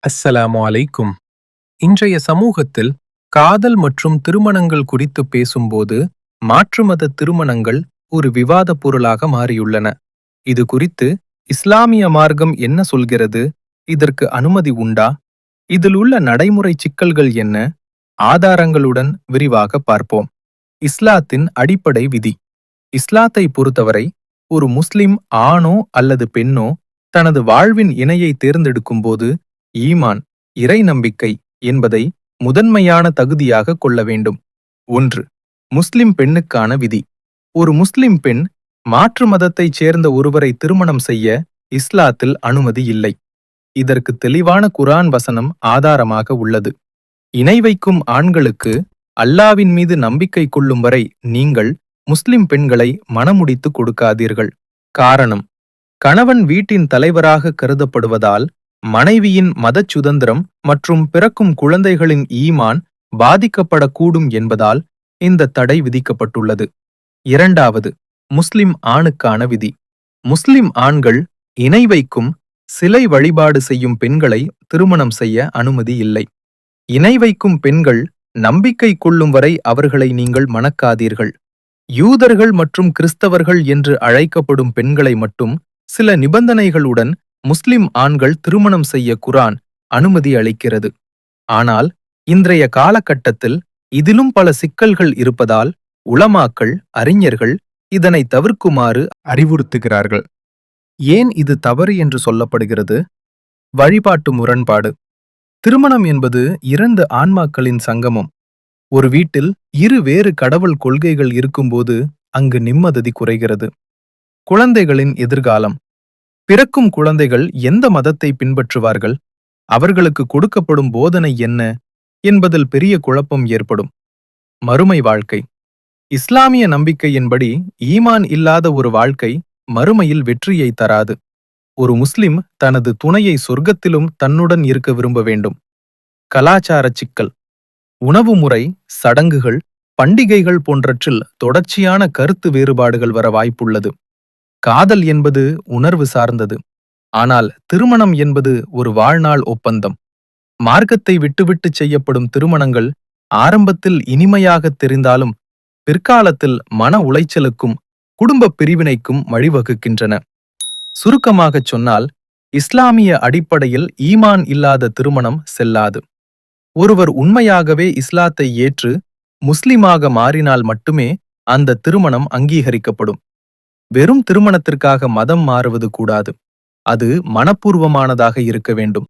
அஸ்ஸலாமு அலைக்கும். இன்றைய சமூகத்தில் காதல் மற்றும் திருமணங்கள் குறித்து பேசும்போது மாற்று மத திருமணங்கள் ஒரு விவாத பொருளாக மாறியுள்ளன. இது குறித்து இஸ்லாமிய மார்க்கம் என்ன சொல்கிறது? இதற்கு அனுமதி உண்டா? இதில் உள்ள நடைமுறை சிக்கல்கள் என்ன? ஆதாரங்களுடன் விரிவாக பார்ப்போம். இஸ்லாத்தின் அடிப்படை விதி. இஸ்லாத்தை பொறுத்தவரை ஒரு முஸ்லிம் ஆணோ அல்லது பெண்ணோ தனது வாழ்வின் இணையை தேர்ந்தெடுக்கும்போது ஈமான், இறை நம்பிக்கை என்பதை முதன்மையான தகுதியாக கொள்ள வேண்டும். 1. முஸ்லிம் பெண்ணுக்கான விதி. ஒரு முஸ்லிம் பெண் மாற்று மதத்தைச் சேர்ந்த ஒருவரை திருமணம் செய்ய இஸ்லாத்தில் அனுமதி இல்லை. இதற்கு தெளிவான குர்ஆன் வசனம் ஆதாரமாக உள்ளது. இணை வைக்கும் ஆண்களுக்கு அல்லாவின் மீது நம்பிக்கை கொள்ளும் வரை நீங்கள் முஸ்லிம் பெண்களை மணமுடித்து கொடுக்காதீர்கள். காரணம், கணவன் வீட்டின் தலைவராக கருதப்படுவதால் மனைவியின் மதச் சுதந்திரம் மற்றும் பிறக்கும் குழந்தைகளின் ஈமான் பாதிக்கப்படக்கூடும் என்பதால் இந்த தடை விதிக்கப்பட்டுள்ளது. 2. முஸ்லிம் ஆணுக்கான விதி. முஸ்லிம் ஆண்கள் இணை வைக்கும், சிலை வழிபாடு செய்யும் பெண்களை திருமணம் செய்ய அனுமதி இல்லை. இணை வைக்கும் பெண்கள் நம்பிக்கை கொள்ளும் வரை அவர்களை நீங்கள் மணக்காதீர்கள். யூதர்கள் மற்றும் கிறிஸ்தவர்கள் என்று அழைக்கப்படும் பெண்களை மட்டும் சில நிபந்தனைகளுடன் முஸ்லிம் ஆண்கள் திருமணம் செய்ய குர்ஆன் அனுமதி அளிக்கிறது. ஆனால் இன்றைய காலகட்டத்தில் இதிலும் பல சிக்கல்கள் இருப்பதால் உலமாக்கள், அறிஞர்கள் இதனை தவிர்க்குமாறு அறிவுறுத்துகிறார்கள். ஏன் இது தவறு என்று சொல்லப்படுகிறது? வழிபாட்டு முரண்பாடு. திருமணம் என்பது 2 ஆன்மாக்களின் சங்கமம். ஒரு வீட்டில் வேறு கடவுள் கொள்கைகள் இருக்கும்போது அங்கு நிம்மதி குறைகிறது. குழந்தைகளின் எதிர்காலம். பிறக்கும் குழந்தைகள் எந்த மதத்தை பின்பற்றுவார்கள்? அவர்களுக்கு கொடுக்கப்படும் போதனை என்ன என்பதில் பெரிய குழப்பம் ஏற்படும். மறுமை வாழ்க்கை. இஸ்லாமிய நம்பிக்கையின்படி ஈமான் இல்லாத ஒரு வாழ்க்கை மறுமையில் வெற்றியை தராது. ஒரு முஸ்லிம் தனது துணையை சொர்க்கத்திலும் தன்னுடன் இருக்க விரும்ப வேண்டும். கலாச்சார சிக்கல். உணவு முறை, சடங்குகள், பண்டிகைகள் போன்றற்றில் தொடர்ச்சியான கருத்து வேறுபாடுகள் வர வாய்ப்புள்ளது. காதல் என்பது உணர்வு சார்ந்தது. ஆனால் திருமணம் என்பது ஒரு வாழ்நாள் ஒப்பந்தம். மார்க்கத்தை விட்டுவிட்டு செய்யப்படும் திருமணங்கள் ஆரம்பத்தில் இனிமையாகத் தெரிந்தாலும் பிற்காலத்தில் மன உளைச்சலுக்கும் குடும்ப பிரிவினைக்கும் வழிவகுக்கின்றன. சுருக்கமாகச் சொன்னால், இஸ்லாமிய அடிப்படையில் ஈமான் இல்லாத திருமணம் செல்லாது. ஒருவர் உண்மையாகவே இஸ்லாத்தை ஏற்று முஸ்லிமாக மாறினால் மட்டுமே அந்த திருமணம் அங்கீகரிக்கப்படும். வெறும் திருமணத்திற்காக மதம் மாறுவது கூடாது. அது மனப்பூர்வமானதாக இருக்க வேண்டும்.